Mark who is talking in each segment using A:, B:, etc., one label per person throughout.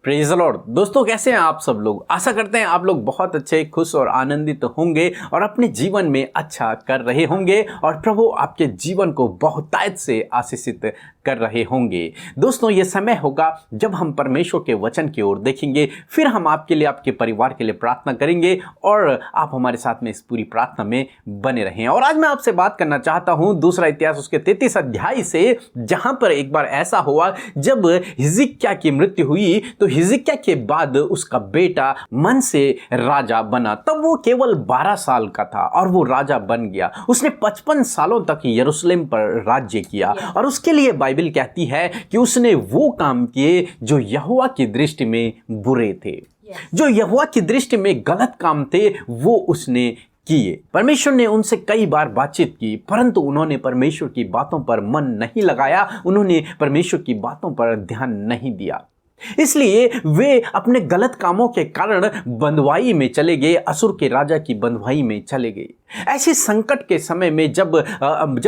A: Praise the Lord. दोस्तों, कैसे हैं आप सब लोग? आशा करते हैं आप लोग बहुत अच्छे, खुश और आनंदित होंगे और अपने जीवन में अच्छा कर रहे होंगे और प्रभु आपके जीवन को बहुतायत से आशीषित कर रहे होंगे। दोस्तों, ये समय होगा जब हम परमेश्वर के वचन की ओर देखेंगे, फिर हम आपके लिए, आपके परिवार के लिए प्रार्थना करेंगे और आप हमारे साथ में इस पूरी प्रार्थना में बने रहें। और आज मैं आपसे बात करना चाहता हूं दूसरा इतिहास उसके 33 अध्याय से, जहां पर एक बार ऐसा हुआ जब हिजकिय्याह की मृत्यु हुई तो हिजकिय्याह के बाद उसका बेटा मनश्शे राजा बना। तब वो केवल 12 साल का था और वो राजा बन गया। उसने 55 सालों तक यरूशलेम पर राज्य किया और उसके लिए बाइबल कहती है कि उसने वो काम किए जो यहोवा की दृष्टि में बुरे थे, जो यहोवा की दृष्टि में गलत काम थे, वो उसने किए। परमेश्वर ने उनसे कई बार बातचीत की, परंतु उन्होंने परमेश्वर की बातों पर मन नहीं लगाया, उन्होंने परमेश्वर की बातों पर ध्यान नहीं दिया। इसलिए वे अपने गलत कामों के कारण बंधुआई में चले गए, असुर के राजा की बंधुआई में चले गए। ऐसे संकट के समय में जब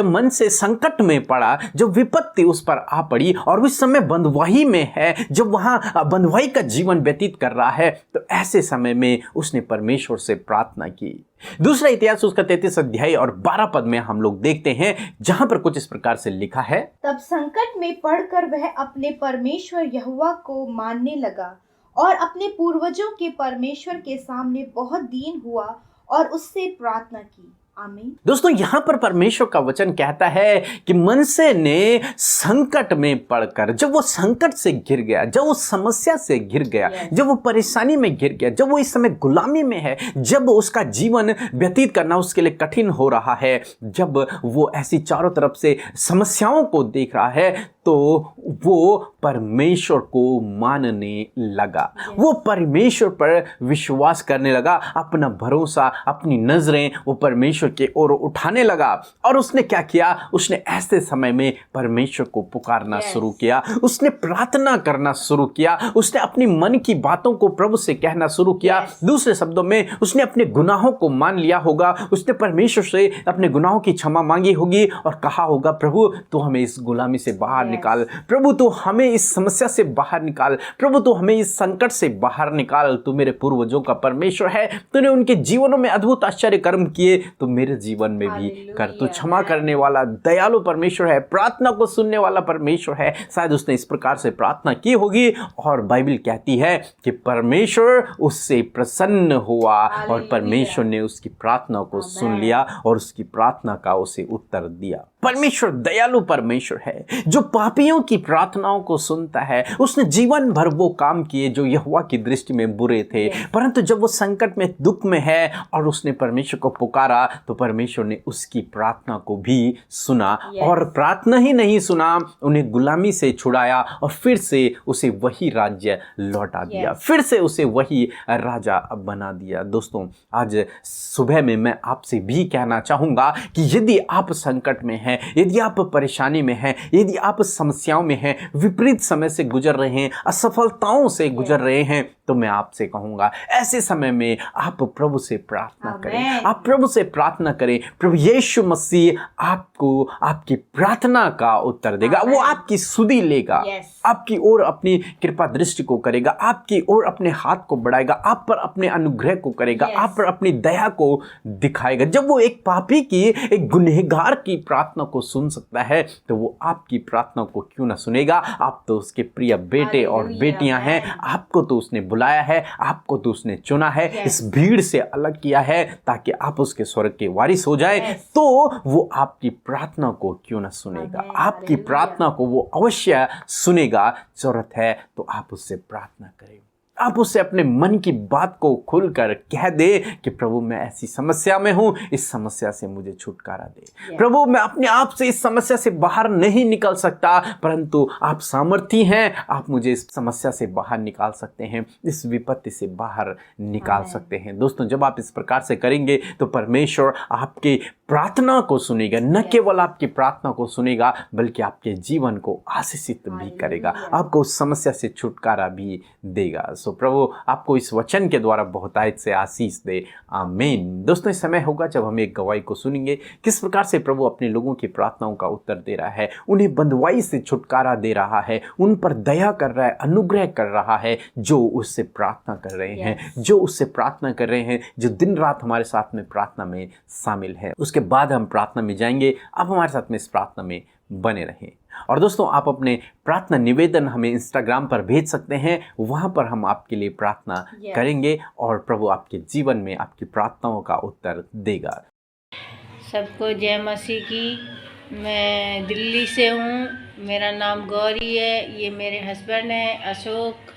A: मनश्शे संकट में पड़ा, जब विपत्ति उस पर आ पड़ी और उस समय बंधुआई में है, जब वहां बंधुआई का जीवन व्यतीत कर रहा है, तो ऐसे समय में उसने परमेश्वर से प्रार्थना की। दूसरा इतिहास उसका 33 अध्याय और 12 पद में हम लोग देखते हैं, जहां पर कुछ इस प्रकार से लिखा है।
B: तब संकट में पड़कर वह अपने परमेश्वर यहोवा को मानने लगा और अपने पूर्वजों के परमेश्वर के सामने बहुत दीन हुआ और उससे प्रार्थना की। आमीन।
A: दोस्तों, यहां पर परमेश्वर का वचन कहता है कि मनश्शे ने संकट में पड़कर, जब वो संकट से घिर गया, जब वो समस्या से घिर गया, जब वो परेशानी में घिर गया, जब वो इस समय गुलामी में है, जब उसका जीवन व्यतीत करना उसके लिए कठिन हो रहा है, जब वो ऐसी चारों तरफ से समस्याओं को देख रहा है, तो वो परमेश्वर को मानने लगा। वो परमेश्वर पर विश्वास करने लगा, अपना भरोसा, अपनी नजरें वो परमेश्वर के ओर उठाने लगा। और उसने क्या किया? उसने ऐसे समय में परमेश्वर को पुकारना शुरू किया, उसने प्रार्थना करना शुरू किया, उसने अपनी मन की बातों को प्रभु से कहना शुरू किया। दूसरे शब्दों में, उसने अपने गुनाहों को मान लिया होगा, उसने परमेश्वर से अपने गुनाहों की क्षमा मांगी होगी और कहा होगा, प्रभु तो हमें इस गुलामी से बाहर निकाल, प्रभु तो हमें इस समस्या से बाहर निकाल, प्रभु तो हमें इस संकट से बाहर निकाल। तू मेरे पूर्वजों का परमेश्वर है, तूने उनके जीवनों में अद्भुत आश्चर्य कर्म किए, तो मेरे जीवन में भी कर। तू क्षमा करने वाला दयालु परमेश्वर है, प्रार्थना को सुनने वाला परमेश्वर है। शायद उसने इस प्रकार से प्रार्थना की होगी और बाइबल कहती है कि परमेश्वर उससे प्रसन्न हुआ और परमेश्वर ने उसकी प्रार्थना को सुन लिया और उसकी प्रार्थना का उसे उत्तर दिया। परमेश्वर दयालु परमेश्वर है जो पापियों की प्रार्थनाओं को सुनता है। उसने जीवन भर वो काम किए जो यहोवा की दृष्टि में बुरे थे, परंतु जब वो संकट में, दुख में है और उसने परमेश्वर को पुकारा, तो परमेश्वर ने उसकी प्रार्थना को भी सुना। और प्रार्थना ही नहीं सुना, उन्हें गुलामी से छुड़ाया और फिर से उसे वही राज्य लौटा दिया, फिर से उसे वही राजा बना दिया। दोस्तों, आज सुबह में मैं आपसे भी कहना चाहूंगा कि यदि आप संकट में हैं, यदि आप परेशानी में हैं, यदि आप समस्याओं में हैं, विपरीत समय से गुजर रहे हैं, असफलताओं से गुजर रहे हैं, तो मैं आपसे कहूंगा, ऐसे समय में आप प्रभु से प्रार्थना करें, आप प्रभु से प्रार्थना करें। प्रभु यीशु मसीह आपको आपकी प्रार्थना का उत्तर देगा, वो आपकी सुधि लेगा, आपकी ओर अपनी कृपा दृष्टि को करेगा, आपकी ओर अपने हाथ को बढ़ाएगा, आप पर अपने अनुग्रह को करेगा, आप पर अपनी दया को दिखाएगा। जब वो एक पापी की, एक गुनहगार की प्रार्थना को सुन सकता है, तो वो आपकी प्रार्थना को क्यों ना सुनेगा? आप तो उसके प्रिय बेटे और बेटियां हैं, आपको तो उसने बुलाया है, आपको तो उसने चुना है, इस भीड़ से अलग किया है ताकि आप उसके स्वर्ग के वारिस हो जाए। तो वो आपकी प्रार्थना को क्यों ना सुनेगा? आपकी प्रार्थना को वो अवश्य सुनेगा। जरूरत है तो आप उससे प्रार्थना करें, आप उससे अपने मन की बात को खुलकर कह दे कि प्रभु मैं ऐसी समस्या में हूं, इस समस्या से मुझे छुटकारा दे। प्रभु मैं अपने आप से इस समस्या से बाहर नहीं निकल सकता, परंतु आप सामर्थी हैं, आप मुझे इस समस्या से बाहर निकाल सकते हैं, इस विपत्ति से बाहर निकाल सकते हैं। दोस्तों, जब आप इस प्रकार से करेंगे तो परमेश्वर आपके प्रार्थना को सुनेगा, न केवल आपकी प्रार्थना को सुनेगा बल्कि आपके जीवन को आशीषित भी करेगा, आपको उस समस्या से छुटकारा भी देगा। सो प्रभु आपको इस वचन के द्वारा बहुतायत से आशीष दे, आमीन। दोस्तों, इस समय होगा जब हम एक गवाही को सुनेंगे किस प्रकार से प्रभु अपने लोगों की प्रार्थनाओं का उत्तर दे रहा है, उन्हें बंधुआई से छुटकारा दे रहा है, उन पर दया कर रहा है, अनुग्रह कर रहा है, जो उससे प्रार्थना कर रहे हैं, जो उससे प्रार्थना कर रहे हैं, जो दिन रात हमारे साथ में प्रार्थना में शामिल है। उसके बाद हम प्रार्थना में जाएंगे। आप हमारे साथ में इस प्रार्थना में बने रहें। और दोस्तों, आप अपने प्रार्थना निवेदन हमें इंस्टाग्राम पर भेज सकते हैं, वहां पर हम आपके लिए प्रार्थना करेंगे और प्रभु आपके जीवन में आपकी प्रार्थनाओं का उत्तर देगा।
C: सबको जय मसीह की। मैं दिल्ली से हूँ, मेरा नाम गौरी है, ये मेरे हस्बैंड हैं अशोक।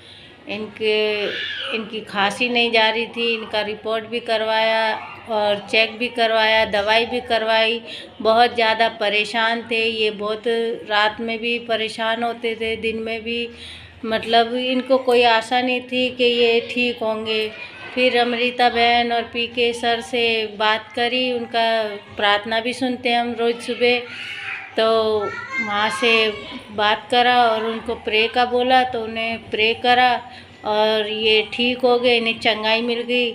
C: इनकी खांसी नहीं जा रही थी, इनका रिपोर्ट भी करवाया और चेक भी करवाया, दवाई भी करवाई। बहुत ज़्यादा परेशान थे ये, बहुत रात में भी परेशान होते थे, दिन में भी। मतलब इनको कोई आशा नहीं थी कि ये ठीक होंगे। फिर अमृता बहन और पीके सर से बात करी, उनका प्रार्थना भी सुनते हैं हम रोज़ सुबह, तो वहाँ से बात करा और उनको प्रे का बोला तो उन्हें प्रे करा और ये ठीक हो गए, इन्हें चंगाई मिल गई।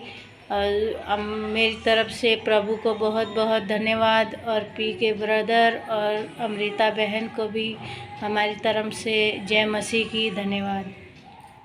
C: और मेरी तरफ से प्रभु को बहुत बहुत धन्यवाद, और पीके ब्रदर और अमृता बहन को भी हमारी तरफ से जय मसीह की धन्यवाद।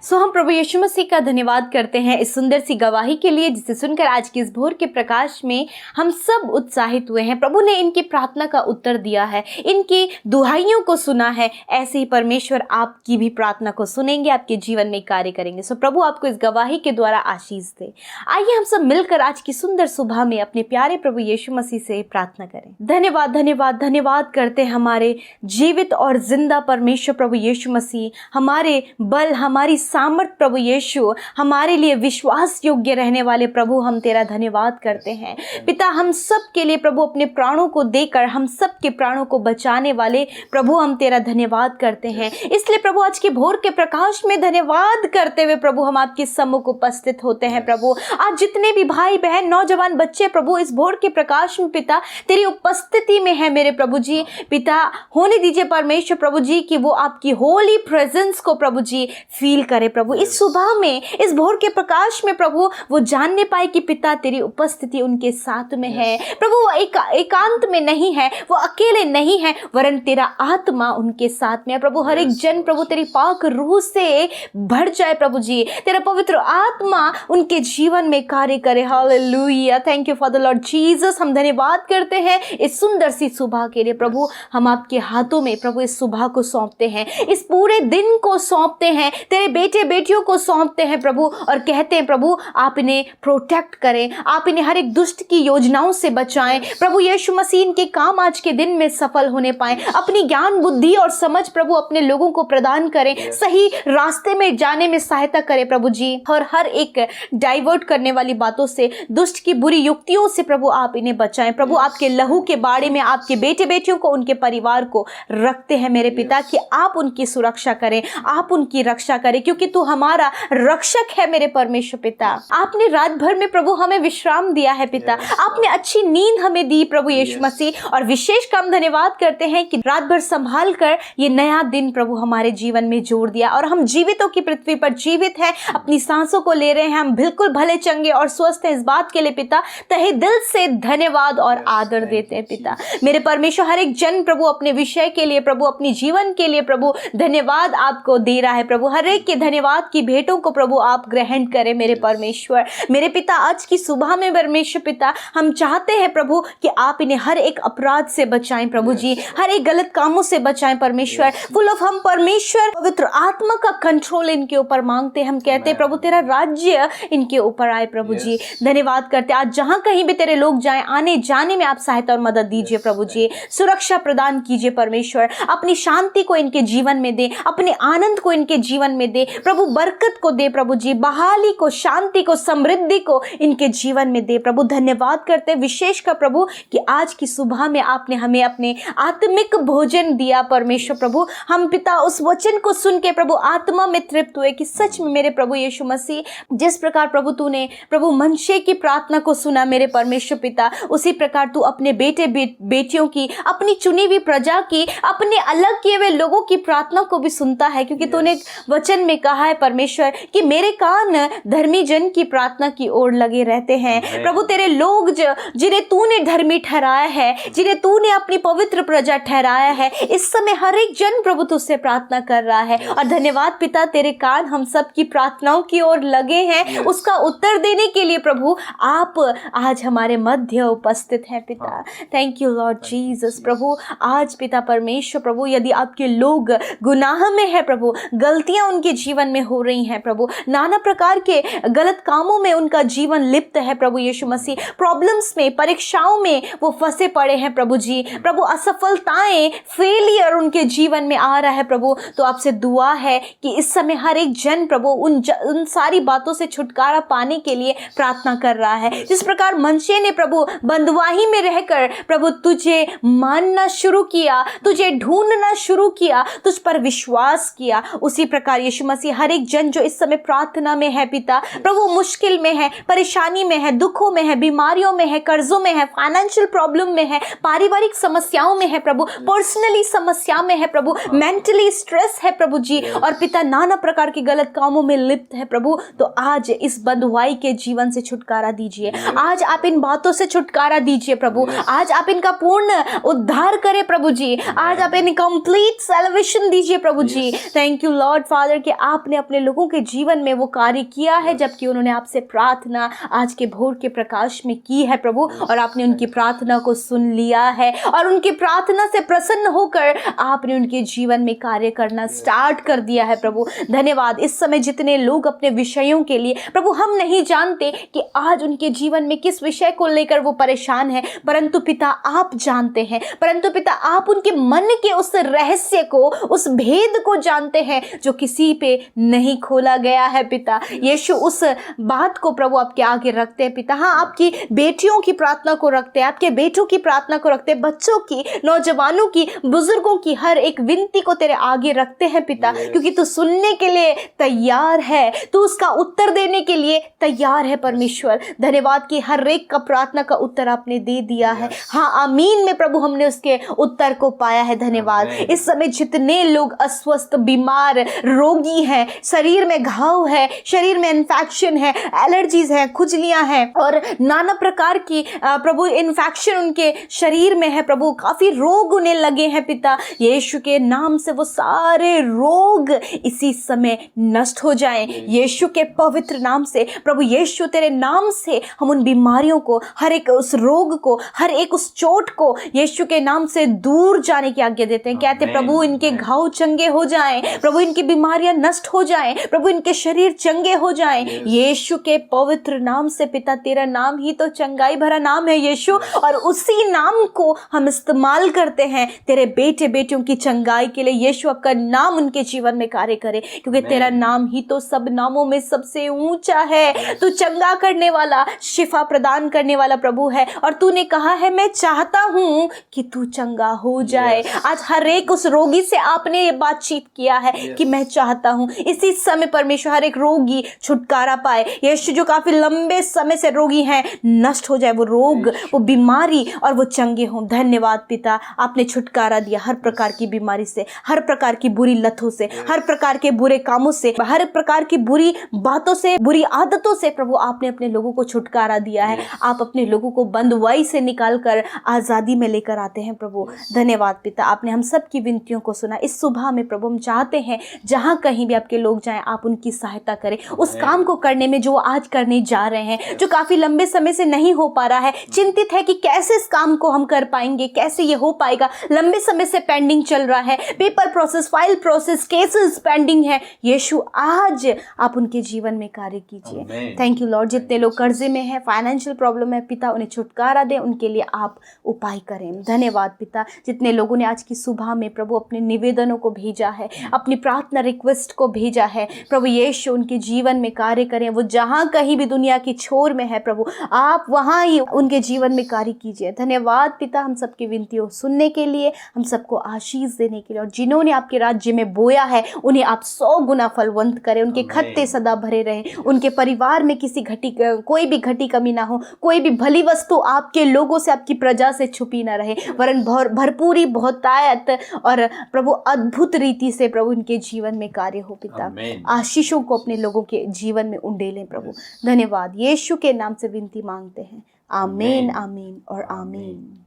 D: हम प्रभु यीशु मसीह का धन्यवाद करते हैं इस सुंदर सी गवाही के लिए, जिसे सुनकर आज के इस भोर के प्रकाश में हम सब उत्साहित हुए हैं। प्रभु ने इनकी प्रार्थना का उत्तर दिया है, इनकी दुहाइयों को सुना है। ऐसे ही परमेश्वर आपकी भी प्रार्थना को सुनेंगे, आपके जीवन में कार्य करेंगे। प्रभु आपको इस गवाही के द्वारा आशीष दे। आइए हम सब मिलकर आज की सुंदर सुबह में अपने प्यारे प्रभु यीशु मसीह से प्रार्थना करें। धन्यवाद धन्यवाद धन्यवाद करते हमारे जीवित और जिंदा परमेश्वर प्रभु यीशु मसीह, हमारे बल, हमारी सामर्थ प्रभु यीशु, हमारे लिए विश्वास योग्य रहने वाले प्रभु, हम तेरा धन्यवाद करते हैं। पिता, हम सब के लिए प्रभु अपने प्राणों को देकर हम सब के प्राणों को बचाने वाले प्रभु, हम तेरा धन्यवाद करते हैं। इसलिए प्रभु आज के भोर के प्रकाश में धन्यवाद करते हुए प्रभु हम आपके सम्मुख उपस्थित होते हैं। प्रभु आज जितने भी भाई बहन नौजवान बच्चे प्रभु इस भोर के प्रकाश में पिता तेरी उपस्थिति में है मेरे प्रभु जी, पिता होने दीजिए परमेश्वर प्रभु जी कि वो आपकी होली प्रेजेंस को प्रभु जी फील करे। प्रभु इस सुबह में, इस भोर के प्रकाश में प्रभु वो जानने पाए कि पिता तेरी उपस्थिति उनके साथ में है। प्रभु वो एकांत में नहीं है, वो अकेले नहीं है, वरन तेरा आत्मा उनके साथ में है। प्रभु हर एक जन प्रभु तेरी पाक रूह से भर जाए प्रभु जी, तेरा पवित्र आत्मा उनके जीवन में कार्य करे। Hallelujah, thank you for the Lord Jesus. हम धन्यवाद करते हैं इस सुंदर सी सुबह के लिए प्रभु। हम आपके हाथों में प्रभु इस सुबह को सौंपते हैं, इस पूरे दिन को सौंपते हैं, तेरे बेटे बेटियों को सौंपते हैं प्रभु, और कहते हैं प्रभु आप इन्हें प्रोटेक्ट करें, आप इन्हें हर एक दुष्ट की योजनाओं से बचाएं। प्रभु यीशु मसीह इनके काम आज के दिन में सफल होने पाए, अपनी ज्ञान बुद्धि और समझ प्रभु अपने लोगों को प्रदान करें, सही रास्ते में जाने में सहायता करें प्रभु जी, और हर एक डाइवर्ट करने वाली बातों से, दुष्ट की बुरी युक्तियों से प्रभु आप इन्हें बचाएं। प्रभु आपके लहू के बाड़े में आपके बेटे बेटियों को, उनके परिवार को रखते हैं मेरे पिता कि आप उनकी सुरक्षा करें, आप उनकी रक्षा करें, क्योंकि तू हमारा रक्षक है मेरे परमेश्वर पिता। आपने रात भर में प्रभु हमें विश्राम दिया है पिता, आपने अच्छी नींद हमें दी प्रभु यीशु मसीह, और विशेष काम धन्यवाद करते हैं कि रात भर संभाल कर ये नया दिन प्रभु हमारे जीवन में जोड़ दिया, और हम जीवितों की पृथ्वी पर जीवित हैं, अपनी सांसों को ले रहे हैं, हम बिल्कुल भले चंगे और स्वस्थ हैं। इस बात के लिए पिता तहे दिल से धन्यवाद और आदर देते हैं पिता मेरे परमेश्वर। हर एक जन प्रभु अपने विषय के लिए प्रभु, अपने जीवन के लिए प्रभु धन्यवाद आपको दे रहा है प्रभु। हर एक के धन्यवाद की भेंटों को प्रभु आप ग्रहण करें मेरे परमेश्वर। मेरे पिता आज की सुबह में परमेश्वर पिता हम चाहते हैं प्रभु कि आप इन्हें हर एक अपराध से बचाएं प्रभु जी, हर एक गलत कामों से बचाएं परमेश्वर। फुल ऑफ हम परमेश्वर पवित्र आत्मा का कंट्रोल इनके ऊपर मांगते हैं। हम कहते हैं प्रभु तेरा राज्य इनके ऊपर आए प्रभु जी। धन्यवाद करते आज जहां कहीं भी तेरे लोग जाएं, आने जाने में आप सहायता और मदद दीजिए प्रभु जी, सुरक्षा प्रदान कीजिए परमेश्वर। अपनी शांति को इनके जीवन में दे, अपने आनंद को इनके जीवन में दे प्रभु बरकत को दे प्रभु जी, बहाली को, शांति को, समृद्धि को इनके जीवन में दे प्रभु। धन्यवाद करते हैं विशेष कर प्रभु कि आज की सुबह में आपने हमें अपने आत्मिक भोजन दिया परमेश्वर प्रभु। हम पिता उस वचन को सुन के प्रभु आत्मा में तृप्त हुए कि सच में मेरे प्रभु यीशु मसीह, जिस प्रकार प्रभु तूने प्रभु मनशे की प्रार्थना को सुना मेरे परमेश्वर पिता, उसी प्रकार तू अपने बेटे बेटियों की, अपनी चुनी हुई प्रजा की, अपने अलग किए हुए लोगों की प्रार्थना को भी सुनता है, क्योंकि तूने वचन में कहा है परमेश्वर कि मेरे कान धर्मी जन की प्रार्थना की ओर लगे रहते हैं। प्रभु तेरे लोग जिन्हें तूने धर्मी ठहराया है, जिन्हें तूने अपनी पवित्र प्रजा ठहराया है, इस समय हर एक जन प्रभु तुझसे प्रार्थना कर रहा है। और धन्यवाद पिता, तेरे कान हम सब की प्रार्थनाओं की ओर लगे हैं, उसका उत्तर देने के लिए प्रभु आप आज हमारे मध्य उपस्थित हैं पिता। Thank you Lord Jesus. प्रभु आज पिता परमेश्वर प्रभु, यदि आपके लोग गुनाह में है प्रभु, गलतियां उनके जीवन में हो रही हैं प्रभु, नाना प्रकार के गलत कामों में उनका जीवन लिप्त है प्रभु यीशु मसीह, प्रॉब्लम्स में, परीक्षाओं में वो फंसे पड़े हैं प्रभु जी, प्रभु असफलताएं, फेलियर उनके जीवन में आ रहा है प्रभु, तो आपसे दुआ है कि इस समय हर एक जन प्रभु उन सारी बातों से छुटकारा पाने के लिए प्रार्थना कर रहा है। जिस प्रकार मनशे ने प्रभु बंदवाही में रहकर प्रभु तुझे मानना शुरू किया, तुझे ढूंढना शुरू किया, तुझ पर विश्वास किया, उसी प्रकार यीशु मसीह हर एक जन जो इस समय प्रार्थना में है पिता प्रभु, मुश्किल में है, परेशानी में है, दुखों में है, बीमारियों में है, कर्जों में है, फाइनेंशियल प्रॉब्लम में है, पारिवारिक समस्याओं में है प्रभु, पर्सनली समस्या में है प्रभु, मेंटली स्ट्रेस है प्रभु जी, और पिता नाना प्रकार के गलत कामों में लिप्त है प्रभु, तो आज इस बंधुआई के जीवन से छुटकारा दीजिए। आज आप इन बातों से छुटकारा दीजिए प्रभु, आज आप इनका पूर्ण उद्धार करें प्रभु जी, आज आप इन कंप्लीट सैल्वेशन दीजिए प्रभु जी। थैंक यू लॉर्ड फादर कि आपने अपने लोगों के जीवन में वो कार्य किया है, जबकि उन्होंने आपसे प्रार्थना आज के भोर के प्रकाश में की है प्रभु, और आपने उनकी प्रार्थना को सुन लिया है, और उनकी प्रार्थना से प्रसन्न होकर आपने उनके जीवन में कार्य करना स्टार्ट कर दिया है प्रभु। धन्यवाद। इस समय जितने लोग अपने विषयों के लिए प्रभु, हम नहीं जानते कि आज उनके जीवन में किस विषय को लेकर वो परेशान है, परंतु पिता आप जानते हैं, परंतु पिता आप उनके मन के उस रहस्य को, उस भेद को जानते हैं जो किसी पे नहीं खोला गया है पिता यीशु। उस बात को प्रभु आपके आगे रखते हैं पिता। हाँ, आपकी बेटियों की प्रार्थना को रखते हैं, आपके बेटों की प्रार्थना को रखते हैं, बच्चों की, नौजवानों की, बुजुर्गों की हर एक विनती को तेरे आगे रखते हैं पिता, क्योंकि तू सुनने के लिए तैयार है, तू उसका उत्तर देने के लिए तैयार है परमेश्वर। धन्यवाद कि हर एक का प्रार्थना का उत्तर आपने दे दिया है। हाँ, आमीन में प्रभु हमने उसके उत्तर को पाया है। धन्यवाद। इस समय जितने लोग अस्वस्थ, बीमार, रोगी हैं, शरीर में घाव है, शरीर में इन्फेक्शन है, एलर्जीज है, खुजलियां हैं और नाना प्रकार की प्रभु इन्फेक्शन उनके शरीर में है प्रभु, काफी रोग उन्हें लगे हैं पिता, यीशु के नाम से वो सारे रोग इसी समय नष्ट हो जाएं, यीशु के पवित्र नाम से प्रभु यीशु तेरे नाम से हम उन बीमारियों को, हर एक उस रोग को, हर एक उस चोट को यीशु के नाम से दूर जाने की आज्ञा देते हैं। कहते प्रभु इनके घाव चंगे हो जाएं, प्रभु इनकी बीमारियां नष्ट हो जाएं, प्रभु इनके शरीर चंगे हो जाएं, यीशु के पवित्र नाम से पिता। तेरा नाम ही तो चंगाई भरा नाम है यीशु, और उसी नाम को हम इस्तेमाल करते हैं तेरे बेटे बेटियों की चंगाई के लिए। यीशु आपका नाम उनके जीवन में कार्य करे, क्योंकि तेरा नाम ही तो सब नामों में सबसे ऊंचा है। तू चंगा करने वाला, शिफा प्रदान करने वाला प्रभु है, और तूने कहा है मैं चाहता हूं कि तू चंगा हो जाए। आज हर एक उस रोगी से आपने ये बातचीत किया है कि मैं चाहता हूं इसी समय परमेश्वर हर एक रोगी छुटकारा पाए। यीशु जो काफी लंबे समय से रोगी हैं, नष्ट हो जाए वो रोग, वो बीमारी, और वो चंगे हों। धन्यवाद पिता, आपने छुटकारा दिया हर प्रकार की बीमारी से, हर प्रकार की बुरी लतों से, हर प्रकार के बुरे कामों से, हर प्रकार की बुरी बातों से, बुरी आदतों से प्रभु आपने अपने लोगों को छुटकारा दिया है। आप अपने लोगों को बंधुआई से निकाल कर आजादी में लेकर आते हैं प्रभु। धन्यवाद पिता, आपने हम सब की विनतियों को सुना। इस सुबह में प्रभु हम चाहते हैं जहां कहीं भी आपके लोग जाएं, आप उनकी सहायता करें उस काम को करने में जो आज करने जा रहे हैं, जो काफी लंबे समय से नहीं हो पा रहा है, चिंतित है कि कैसे इस काम को हम कर पाएंगे, कैसे ये हो पाएगा, लंबे समय से पेंडिंग चल रहा है, paper process, file process, cases pending है। यीशु आज आप उनके जीवन में कार्य कीजिए। Thank you Lord. जितने लोग कर्जे में है, फाइनेंशियल प्रॉब्लम है पिता, उन्हें छुटकारा दें, उनके लिए आप उपाय करें। धन्यवाद पिता। जितने लोगों ने आज की सुबह में प्रभु अपने निवेदनों को भेजा है, अपनी प्रार्थना रिक्वेस्ट को भेजा है। प्रभु यीशु उनके जीवन में कार्य करें, वो जहाँ कहीं भी दुनिया की छोर में है प्रभु, आप वहाँ ही उनके जीवन में कार्य कीजिए। धन्यवाद पिता, हम सबकी विनतियों सुनने के लिए, हम सबको आशीष देने के लिए, और जिन्होंने आपके राज्य में बोया है उन्हें आप 100 गुना फलवंत करें, उनके खत्ते सदा भरे रहें, उनके परिवार में कोई भी घटी कमी ना हो, कोई भी भली वस्तु आपके लोगों से, आपकी प्रजा से छुपी ना रहे, वरन भरपूरी बहुतायत और प्रभु अद्भुत रीति से प्रभु इनके जीवन में कार्य हो पिता। आशीषों को अपने लोगों के जीवन में उंडेलें प्रभु। धन्यवाद, यीशु के नाम से विनती मांगते हैं, आमीन आमीन और आमीन।